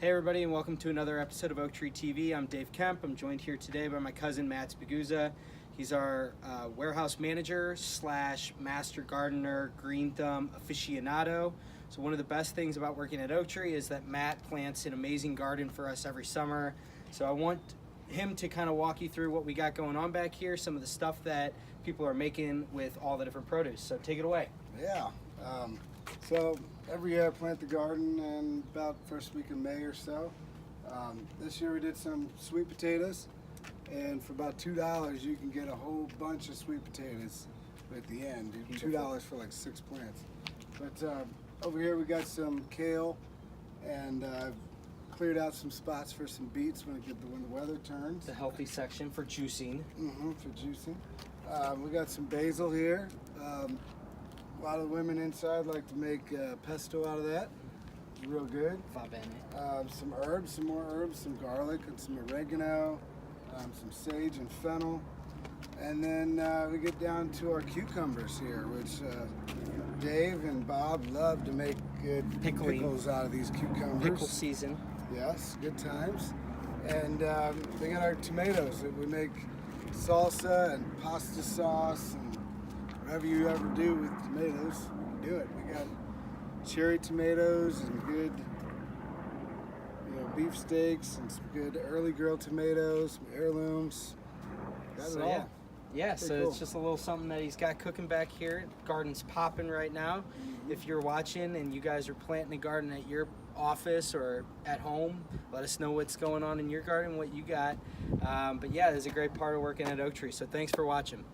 Hey everybody, and welcome to another episode of Oaktree TV. I'm Dave Kemp. I'm joined here today by my cousin Matt Spiguzza. He's our warehouse manager slash master gardener, green thumb aficionado. So one of the best things about working at Oaktree is that Matt plants an amazing garden for us every summer. So I want him to kind of walk you through what we got going on back here, some of the stuff that people are making with all the different produce. So take it away. Yeah. So every year I plant the garden in about first week of May or so. This year we did some sweet potatoes, and for about $2 you can get a whole bunch of sweet potatoes at the end. $2 for like 6 plants. But over here we got some kale, and I've cleared out some spots for some beets when the weather turns. The healthy section for juicing. For juicing. We got some basil here. A lot of the women inside like to make pesto out of that. It's real good. Va bene. Some herbs, some more herbs, some garlic and some oregano, some sage and fennel. And then we get down to our cucumbers here, which Dave and Bob love to make good pickles out of these cucumbers. Pickle season. Yes, good times. And we got our tomatoes that we make salsa and pasta sauce and whatever you ever do with tomatoes, we can do it. We got cherry tomatoes and good, beef steaks and some good early grilled tomatoes, some heirlooms. Got it all. Yeah, so cool. It's just a little something that he's got cooking back here. Garden's popping right now. If you're watching and you guys are planting a garden at your office or at home, let us know what's going on in your garden, what you got. But yeah, there's a great part of working at Oaktree, so thanks for watching.